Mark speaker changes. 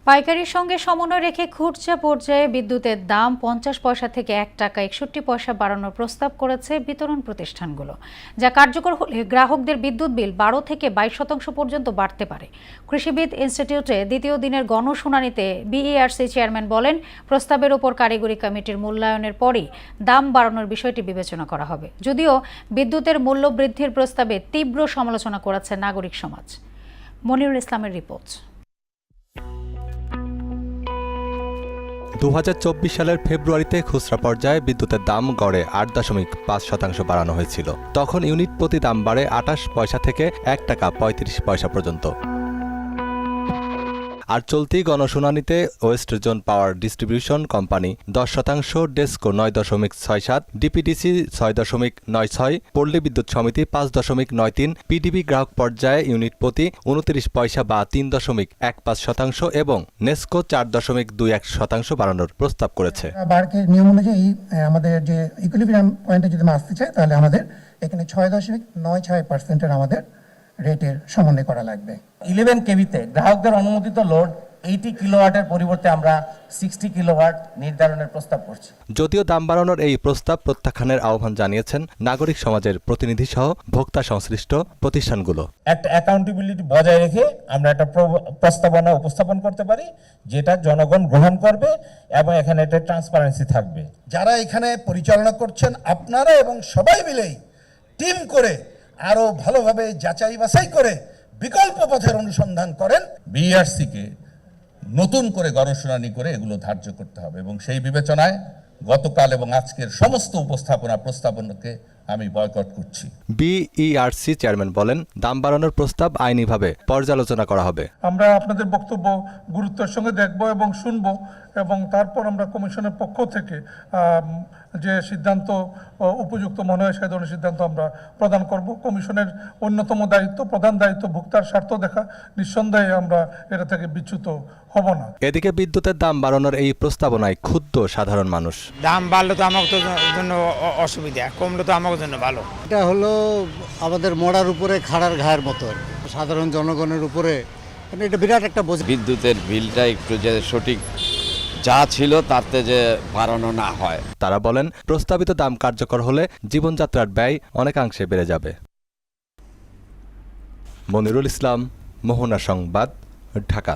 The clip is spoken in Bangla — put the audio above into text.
Speaker 1: পাইকারির সঙ্গে সমন্বয় রেখে খুচরা পর্যায়ে বিদ্যুতের দাম 50 পয়সা থেকে 1 টাকা 61 পয়সা বাড়ানোর প্রস্তাব করেছে বিতরণ প্রতিষ্ঠানগুলো, যা কার্যকর হলে গ্রাহকদের বিদ্যুৎ বিল 12 থেকে 22% পর্যন্ত বাড়তে পারে। কৃষিবিদ ইনস্টিটিউটে দ্বিতীয় দিনের গণশুনানিতে বিইআরসি চেয়ারম্যান বলেন, প্রস্তাবের ওপর কারিগরি কমিটির মূল্যায়নের পরই দাম বাড়ানোর বিষয়টি বিবেচনা করা হবে। যদিও বিদ্যুতের মূল্য বৃদ্ধির প্রস্তাবে তীব্র সমালোচনা করেছে নাগরিক সমাজ। মনিরুল ইসলামের রিপোর্ট।
Speaker 2: 2024 সালের ফেব্রুয়ারিতে খুচরা পর্যায়ে বিদ্যুতের দাম গড়ে 8.5% বাড়ানো হয়েছিল। তখন ইউনিট প্রতি দাম বাড়ে 28 পয়সা থেকে 1 টাকা 35 পয়সা পর্যন্ত। আর চলতি গণশুনানিতে West zone power distribution company 10%, DESCO 9.67, DPDC 6.96, পল্লী বিদ্যুৎ সমিতি 5.93, পিডিবি গ্রাহক পর্যায়ে ইউনিট প্রতি 29 পয়সা বা 3.15% এবং নেসকো 4.21% বাড়ানোর প্রস্তাব করেছে।
Speaker 3: বার্কের নিয়ম অনুযায়ী আমাদের যে ইকুইলিব্রিয়াম পয়েন্টে যদি আসতে চাই, তাহলে আমাদের এখানে 6.96% আমাদের রেটের সমন্বয় করা লাগবে।
Speaker 4: 11 কেভিতে গ্রাহকদের অনুমোদিত লোড 80 কিলোওয়াটের পরিবর্তে আমরা 60 কিলোওয়াট নির্ধারণের প্রস্তাব করছি।
Speaker 2: যদিও দাম বাড়ানোর এই প্রস্তাব প্রত্যাখ্যানের আহ্বান জানিয়েছেন নাগরিক সমাজের প্রতিনিধি সহ ভোক্তা সংশ্লিষ্ট প্রতিষ্ঠানগুলো।
Speaker 4: একটা অ্যাকাউন্টেবিলিটি বজায় রেখে আমরা একটা প্রস্তাবনা উপস্থাপন করতে পারি, যেটা জনগণ গ্রহণ করবে এবং এখানে একটা ট্রান্সপারেন্সি থাকবে।
Speaker 5: যারা এখানে পরিচালনা করছেন, আপনারা এবং সবাই মিলেই টিম করে আরো ভালোভাবে যাচাই বাছাই করে বিকল্প পথের অনুসন্ধান করেন।
Speaker 6: বিইআরসিকে নতুন করে গণশুনানি করে এগুলো ধার্য করতে হবে এবং সেই বিবেচনায় গতকাল এবং আজকের সমস্ত প্রস্তাবনাকে আমি বয়কট করছি।
Speaker 2: বিইআরসি চেয়ারম্যান বলেন, দাম বাড়ানোর প্রস্তাব আইনিভাবে পর্যালোচনা করা হবে।
Speaker 7: আমরা আপনাদের বক্তব্য গুরুত্বের সঙ্গে দেখব এবং শুনব, এবং তারপর আমরা কমিশনের পক্ষ থেকে যে সিদ্ধান্ত উপযুক্ত মনে হয় সেই ধরনের সিদ্ধান্ত আমরা প্রদান করব। কমিশনের অন্যতম দায়িত্ব, প্রধান দায়িত্ব ভোক্তার স্বার্থ দেখা। নিঃসন্দেহে আমরা এটা থেকে বিচ্যুত হব না।
Speaker 2: এদিকে বিদ্যুতের দাম বাড়ানোর এই প্রস্তাবনায় ক্ষুব্ধ সাধারণ মানুষ।
Speaker 8: দাম বাড়লে তো আমার জন্য অসুবিধা, কমলে তো আমার জন্য ভালো।
Speaker 9: এটা হলো আমাদের মরার উপরে খাড়ার ঘায়ের মতো, সাধারণ জনগণের উপরে এটা বিরাট একটা বোঝা।
Speaker 10: বিদ্যুতের বিলটা একটু যে সঠিক যা ছিল তাতে যে বাড়ানো না হয়।
Speaker 2: তারা বলেন, প্রস্তাবিত দাম কার্যকর হলে জীবনযাত্রার ব্যয় অনেকাংশে বেড়ে যাবে। মনিরুল ইসলাম, মোহনা সংবাদ, ঢাকা।